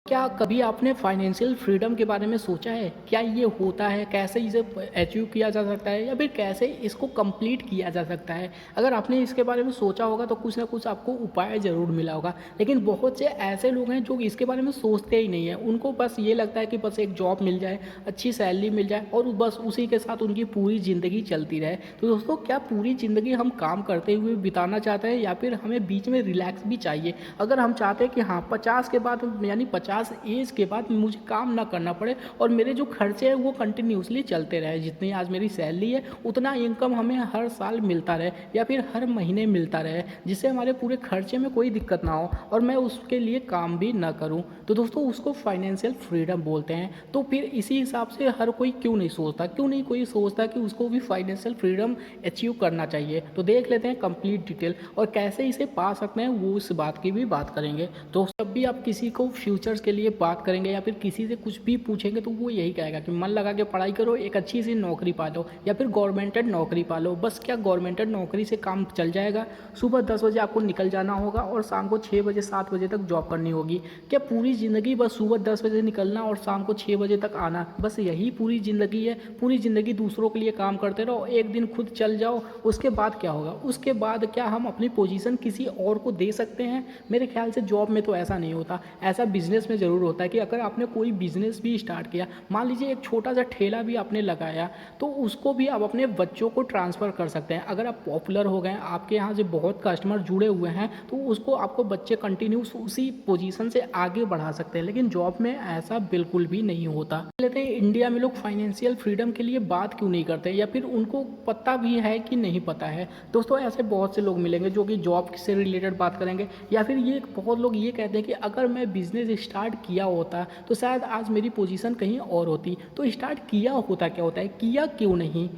क्या कभी आपने फाइनेंशियल फ्रीडम के बारे में सोचा है? क्या ये होता है? कैसे इसे अचीव किया जा सकता है या फिर कैसे इसको कंप्लीट किया जा सकता है? अगर आपने इसके बारे में सोचा होगा तो कुछ ना कुछ आपको उपाय ज़रूर मिला होगा। लेकिन बहुत से ऐसे लोग हैं जो इसके बारे में सोचते ही नहीं हैं। उनको बस ये लगता है कि बस एक जॉब मिल जाए, अच्छी सैलरी मिल जाए और बस उसी के साथ उनकी पूरी ज़िंदगी चलती रहे। तो दोस्तों, क्या पूरी ज़िंदगी हम काम करते हुए बिताना चाहते हैं या फिर हमें बीच में रिलैक्स भी चाहिए? अगर हम चाहते हैं कि हाँ, 50 के बाद यानी 50 एज के बाद मुझे काम ना करना पड़े और मेरे जो खर्चे हैं वो कंटिन्यूसली चलते रहे, जितनी आज मेरी सैलरी है उतना इनकम हमें हर साल मिलता रहे या फिर हर महीने मिलता रहे, जिससे हमारे पूरे खर्चे में कोई दिक्कत ना हो और मैं उसके लिए काम भी ना करूं, तो दोस्तों उसको फाइनेंशियल फ्रीडम बोलते हैं। तो फिर इसी हिसाब से हर कोई क्यों नहीं सोचता, क्यों नहीं कोई सोचता कि उसको भी फाइनेंशियल फ्रीडम अचीव करना चाहिए? तो देख लेते हैं कंप्लीट डिटेल और कैसे इसे पा सकते हैं, वो इस बात की भी बात करेंगे। तो जब भी आप किसी को फ्यूचर्स के लिए बात करेंगे या फिर किसी से कुछ भी पूछेंगे तो वो यही कहेगा कि मन लगा के पढ़ाई करो, एक अच्छी सी नौकरी पा लो या फिर गवर्नमेंटेड नौकरी पा लो। बस क्या गवर्नमेंटेड नौकरी से काम चल जाएगा? सुबह 10 बजे आपको निकल जाना होगा और शाम को 6 बजे 7 बजे तक जॉब करनी होगी। क्या पूरी ज़िंदगी बस सुबह 10 बजे निकलना और शाम को 6 बजे तक आना, बस यही पूरी ज़िंदगी है? पूरी ज़िंदगी दूसरों के लिए काम करते रहो, एक दिन खुद चल जाओ, उसके बाद क्या होगा? उसके बाद क्या हम अपनी पोजीशन किसी और को दे सकते हैं? मेरे ख्याल से जॉब में तो ऐसा नहीं होता। ऐसा बिजनेस में ज़रूर होता है कि अगर आपने कोई बिजनेस भी स्टार्ट किया, मान लीजिए एक छोटा सा ठेला भी आपने लगाया, तो उसको भी आप अपने बच्चों को ट्रांसफ़र कर सकते हैं। अगर आप पॉपुलर हो गए, आपके यहाँ से बहुत कस्टमर जुड़े हुए हैं, तो उसको आपको बच्चे कंटिन्यू उसी पोजीशन से आगे बढ़ा सकते हैं। लेकिन जॉब में ऐसा बिल्कुल भी नहीं होता। लेते हैं इंडिया में लोग फाइनेंशियल फ्रीडम के लिए बात क्यों नहीं करते या फिर उनको पता भी है कि नहीं पता है? दोस्तों, ऐसे बहुत से लोग मिलेंगे जो कि जॉब से रिलेटेड बात करेंगे या फिर ये बहुत लोग ये कहते हैं कि अगर मैं बिजनेस स्टार्ट किया होता तो शायद आज मेरी पोजीशन कहीं और होती। तो स्टार्ट किया होता क्या होता है, किया क्यों नहीं,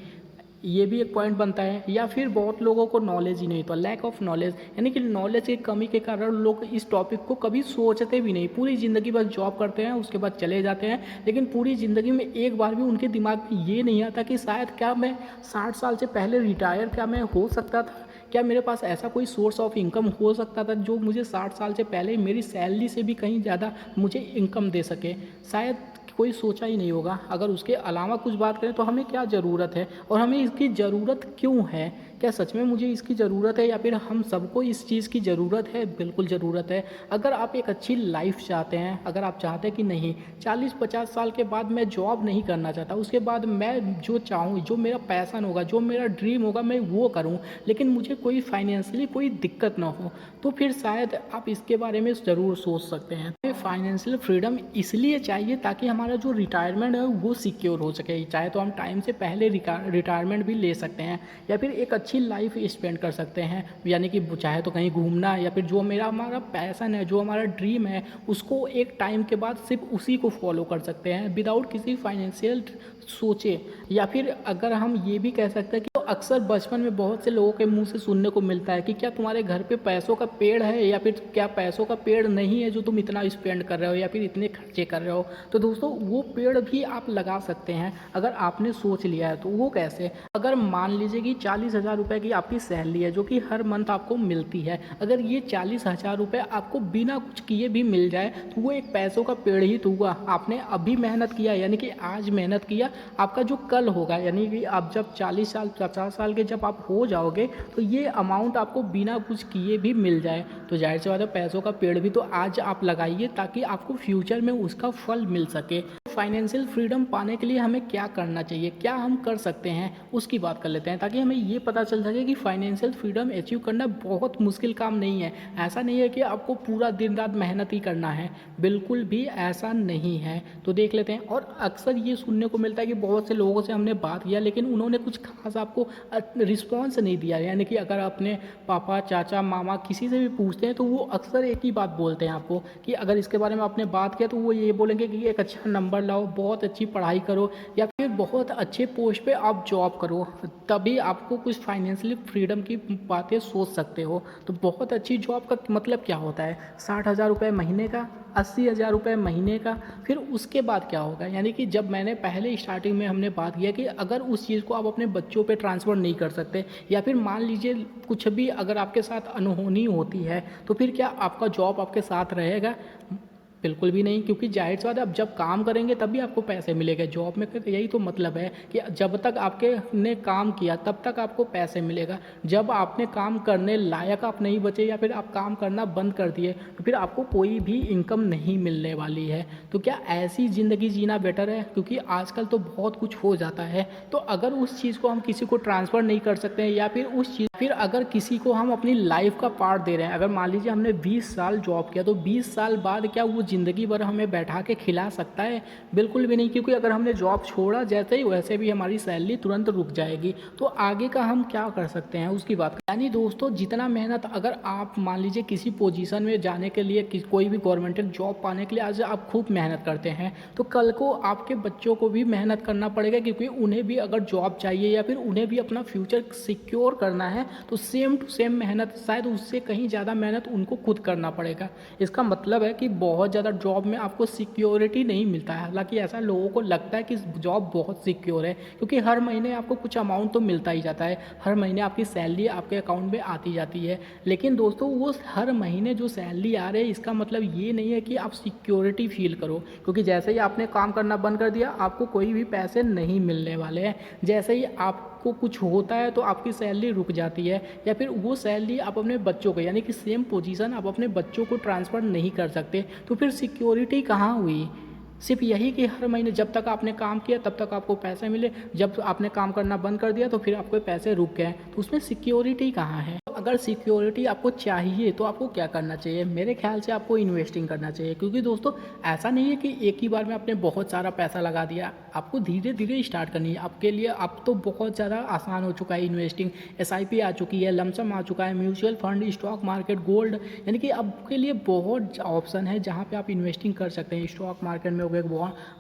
ये भी एक पॉइंट बनता है। या फिर बहुत लोगों को नॉलेज ही नहीं होता, लैक ऑफ नॉलेज, यानी कि नॉलेज की कमी के कारण लोग इस टॉपिक को कभी सोचते भी नहीं। पूरी ज़िंदगी बस जॉब करते हैं, उसके बाद चले जाते हैं, लेकिन पूरी ज़िंदगी में एक बार भी उनके दिमाग में ये नहीं आता कि शायद क्या मैं 60 साल से पहले रिटायर क्या मैं हो सकता था? क्या मेरे पास ऐसा कोई सोर्स ऑफ इनकम हो सकता था जो मुझे 60 साल से पहले मेरी सैलरी से भी कहीं ज़्यादा मुझे इनकम दे सके? शायद कोई सोचा ही नहीं होगा। अगर उसके अलावा कुछ बात करें तो हमें क्या ज़रूरत है और हमें इसकी ज़रूरत क्यों है? क्या सच में मुझे इसकी ज़रूरत है या फिर हम सबको इस चीज़ की ज़रूरत है? बिल्कुल ज़रूरत है। अगर आप एक अच्छी लाइफ चाहते हैं, अगर आप चाहते हैं कि नहीं 40-50 साल के बाद मैं जॉब नहीं करना चाहता, उसके बाद मैं जो चाहूँ, जो मेरा पैशन होगा, जो मेरा ड्रीम होगा, मैं वो करूँ, लेकिन मुझे कोई फाइनेंशियली कोई दिक्कत ना हो, तो फिर शायद आप इसके बारे में ज़रूर सोच सकते हैं। फाइनेंशियल फ्रीडम इसलिए चाहिए ताकि हमारा जो रिटायरमेंट है वो सिक्योर हो सके। चाहे तो हम टाइम से पहले रिटायरमेंट भी ले सकते हैं या फिर एक अच्छी लाइफ स्पेंड कर सकते हैं, यानी कि चाहे तो कहीं घूमना या फिर जो हमारा पैसन है, जो हमारा ड्रीम है, उसको एक टाइम के बाद सिर्फ उसी को फॉलो कर सकते हैं विदाउट किसी फाइनेंशियल सोचे। या फिर अगर हम ये भी कह सकते हैं कि तो अक्सर बचपन में बहुत से लोगों के मुंह से सुनने को मिलता है कि क्या तुम्हारे घर पे पैसों का पेड़ है या फिर क्या पैसों का पेड़ नहीं है जो तुम इतना स्पेंड कर रहे हो या फिर इतने खर्चे कर रहे हो? तो दोस्तों, वो पेड़ भी आप लगा सकते हैं अगर आपने सोच लिया है। तो वो कैसे? अगर मान लीजिए कि 40,000 रुपये की आपकी सैलरी है जो कि हर मंथ आपको मिलती है, अगर ये 40,000 रुपये आपको बिना कुछ किए भी मिल जाए तो वो एक पैसों का पेड़ ही तो हुआ। आपने अभी मेहनत किया, यानी कि आज मेहनत किया, आपका जो कल होगा, यानी कि आप जब 40 साल 50 साल के जब आप हो जाओगे तो ये अमाउंट आपको बिना कुछ किए भी मिल जाए। तो जाहिर सी बात है, पैसों का पेड़ भी तो आज आप लगाइए ताकि आपको फ्यूचर में उसका फल मिल सके। फाइनेंशियल फ्रीडम पाने के लिए हमें क्या करना चाहिए, क्या हम कर सकते हैं, उसकी बात कर लेते हैं ताकि हमें ये पता चल सके कि फाइनेंशियल फ्रीडम अचीव करना बहुत मुश्किल काम नहीं है। ऐसा नहीं है कि आपको पूरा दिन रात मेहनत ही करना है, बिल्कुल भी ऐसा नहीं है। तो देख लेते हैं। और अक्सर ये सुनने को मिलता है कि बहुत से लोगों से हमने बात किया लेकिन उन्होंने कुछ खास आपको रिस्पॉन्स नहीं दिया, यानी कि अगर अपने पापा चाचा मामा किसी से भी पूछते हैं तो वो अक्सर एक ही बात बोलते हैं आपको कि अगर इसके बारे में आपने बात किया तो वो ये बोलेंगे कि एक अच्छा नंबर लाओ, बहुत अच्छी पढ़ाई करो या फिर बहुत अच्छे पोस्ट पे आप जॉब करो, तभी आपको कुछ फाइनेंशियली फ्रीडम की बातें सोच सकते हो। तो बहुत अच्छी जॉब का मतलब क्या होता है? 60,000 रुपये महीने का, 80,000 रुपये महीने का। फिर उसके बाद क्या होगा? यानी कि जब मैंने पहले स्टार्टिंग में हमने बात किया कि अगर उस चीज़ को आप अपने बच्चों पे ट्रांसफ़र नहीं कर सकते या फिर मान लीजिए कुछ भी अगर आपके साथ अनहोनी होती है तो फिर क्या आपका जॉब आपके साथ रहेगा? बिल्कुल भी नहीं, क्योंकि जाहिर सी बात है, आप जब काम करेंगे तभी आपको पैसे मिलेंगे। जॉब में तो यही तो मतलब है कि जब तक आपके ने काम किया तब तक आपको पैसे मिलेगा। जब आपने काम करने लायक आप नहीं बचे या फिर आप काम करना बंद कर दिए तो फिर आपको कोई भी इनकम नहीं मिलने वाली है। तो क्या ऐसी ज़िंदगी जीना बेटर है? क्योंकि आजकल तो बहुत कुछ हो जाता है, तो अगर उस चीज़ को हम किसी को ट्रांसफ़र नहीं कर सकते हैं या फिर उस चीज़ फिर अगर किसी को हम अपनी लाइफ का पार्ट दे रहे हैं, अगर मान लीजिए हमने 20 साल जॉब किया तो 20 साल बाद क्या वो ज़िंदगी भर हमें बैठा के खिला सकता है? बिल्कुल भी नहीं, क्योंकि अगर हमने जॉब छोड़ा जैसे ही वैसे भी हमारी सैलरी तुरंत रुक जाएगी। तो आगे का हम क्या कर सकते हैं उसकी बात यानी दोस्तों, जितना मेहनत अगर आप मान लीजिए किसी पोजीशन में जाने के लिए कोई भी गवर्नमेंट जॉब पाने के लिए आज आप खूब मेहनत करते हैं, तो कल को आपके बच्चों को भी मेहनत करना पड़ेगा, क्योंकि उन्हें भी अगर जॉब चाहिए या फिर उन्हें भी अपना फ्यूचर सिक्योर करना है तो सेम टू सेम मेहनत, शायद उससे कहीं ज़्यादा मेहनत उनको खुद करना पड़ेगा। इसका मतलब है कि बहुत ज़्यादा जॉब में आपको सिक्योरिटी नहीं मिलता है। हालांकि ऐसा लोगों को लगता है कि जॉब बहुत सिक्योर है, क्योंकि हर महीने आपको कुछ अमाउंट तो मिलता ही जाता है, हर महीने आपकी सैलरी आपके अकाउंट में आती जाती है। लेकिन दोस्तों, वो हर महीने जो सैलरी आ रही है इसका मतलब ये नहीं है कि आप सिक्योरिटी फील करो, क्योंकि जैसे ही आपने काम करना बंद कर दिया आपको कोई भी पैसे नहीं मिलने वाले हैं। जैसे ही आपको कुछ होता है तो आपकी सैलरी रुक जाती है, या फिर वो सैलरी आप अपने बच्चों को, यानी कि सेम पोजीशन आप अपने बच्चों को ट्रांसफ़र नहीं कर सकते, तो फिर सिक्योरिटी कहाँ हुई? सिर्फ यही कि हर महीने जब तक आपने काम किया तब तक आपको पैसे मिले, जब आपने काम करना बंद कर दिया तो फिर आपके पैसे रुक गए, तो उसमें सिक्योरिटी कहाँ है? अगर सिक्योरिटी आपको चाहिए तो आपको क्या करना चाहिए? मेरे ख्याल से आपको इन्वेस्टिंग करना चाहिए, क्योंकि दोस्तों ऐसा नहीं है कि एक ही बार में आपने बहुत सारा पैसा लगा दिया, आपको धीरे धीरे स्टार्ट करनी है। आपके लिए अब तो बहुत ज़्यादा आसान हो चुका है इन्वेस्टिंग, एसआईपी आ चुकी है, लमसम आ चुका है, mutual fund, stock market, gold, यानी कि आपके लिए बहुत ऑप्शन है जहाँ पे आप इन्वेस्टिंग कर सकते हैं। स्टॉक मार्केट में हो गया,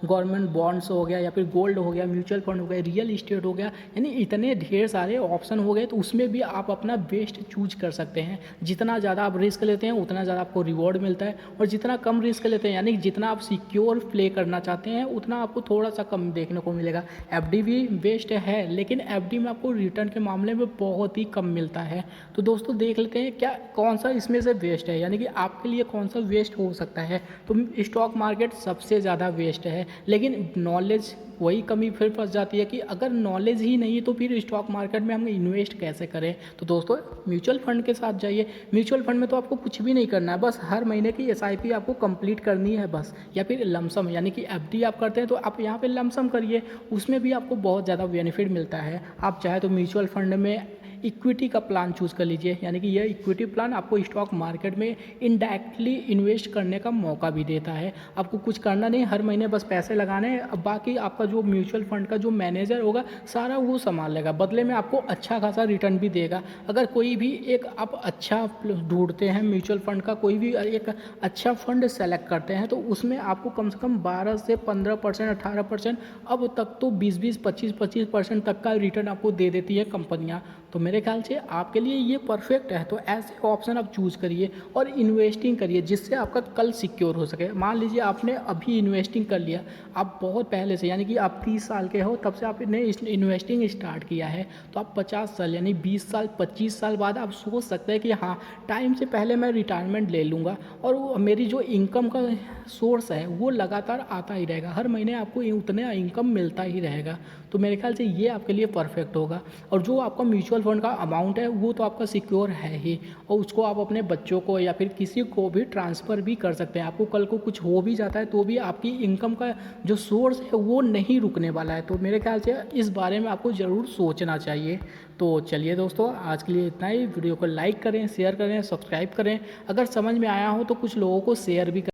गवर्नमेंट बॉन्ड्स हो गया, या फिर गोल्ड हो गया, म्यूचुअल फंड हो गया, रियल इस्टेट हो गया, यानी इतने ढेर सारे ऑप्शन हो गए, तो उसमें भी आप अपना बेस्ट चूज कर सकते हैं। जितना ज़्यादा आप रिस्क लेते हैं उतना ज़्यादा आपको रिवॉर्ड मिलता है, और जितना कम रिस्क लेते हैं, यानी जितना आप सिक्योर प्ले करना चाहते हैं उतना आपको थोड़ा सा कम देखने को मिलेगा। एफडी भी बेस्ट है, लेकिन एफडी में आपको रिटर्न के मामले में बहुत ही कम मिलता है। तो दोस्तों देख लेते हैं क्या कौन सा इसमें से बेस्ट है, यानी कि आपके लिए कौन सा बेस्ट हो सकता है। तो स्टॉक मार्केट सबसे ज़्यादा बेस्ट है, लेकिन नॉलेज वही कमी फिर फंस जाती है कि अगर नॉलेज ही नहीं है तो फिर स्टॉक मार्केट में हम इन्वेस्ट कैसे करें। तो दोस्तों म्यूचुअल फंड के साथ जाइए। म्यूचुअल फंड में तो आपको कुछ भी नहीं करना है, बस हर महीने की एसआईपी आपको कंप्लीट करनी है बस, या फिर लमसम, यानी कि एफडी आप करते हैं तो आप यहाँ पे लमसम करिए, उसमें भी आपको बहुत ज़्यादा बेनिफिट मिलता है। आप चाहे तो म्यूचुअल फंड में इक्विटी का प्लान चूज़ कर लीजिए, यानी कि यह इक्विटी प्लान आपको स्टॉक मार्केट में इनडायरेक्टली इन्वेस्ट करने का मौका भी देता है। आपको कुछ करना नहीं, हर महीने बस पैसे लगाने हैं, अब बाकी आपका जो म्यूचुअल फंड का जो मैनेजर होगा सारा वो संभाल लेगा, बदले में आपको अच्छा खासा रिटर्न भी देगा। अगर कोई भी एक आप अच्छा ढूंढते हैं म्यूचुअल फंड का, कोई भी एक अच्छा फंड सेलेक्ट करते हैं, तो उसमें आपको कम से कम 12 से 15%, 18%, अब तक तो 20-20, 25-25% तक का रिटर्न आपको दे देती है कंपनियाँ। तो मेरे ख्याल से आपके लिए ये परफेक्ट है। तो ऐसे ऑप्शन आप चूज़ करिए और इन्वेस्टिंग करिए जिससे आपका कल सिक्योर हो सके। मान लीजिए आपने अभी इन्वेस्टिंग कर लिया, आप बहुत पहले से, यानी कि आप 30 साल के हो तब से आपने इन्वेस्टिंग स्टार्ट किया है, तो आप 50 साल यानी 20 साल 25 साल बाद आप सोच सकते हैं कि हाँ, टाइम से पहले मैं रिटायरमेंट ले लूँगा और वो मेरी जो इनकम का सोर्स है वो लगातार आता ही रहेगा, हर महीने आपको उतना इनकम मिलता ही रहेगा। तो मेरे ख्याल से ये आपके लिए परफेक्ट होगा। और जो आपका म्यूचुअल फंड का अमाउंट है वो तो आपका सिक्योर है ही, और उसको आप अपने बच्चों को या फिर किसी को भी ट्रांसफ़र भी कर सकते हैं। आपको कल को कुछ हो भी जाता है तो भी आपकी इनकम का जो सोर्स है वो नहीं रुकने वाला है। तो मेरे ख्याल से इस बारे में आपको ज़रूर सोचना चाहिए। तो चलिए दोस्तों, आज के लिए इतना ही। वीडियो को लाइक करें, शेयर करें, सब्सक्राइब करें। अगर समझ में आया हो तो कुछ लोगों को शेयर भी करें।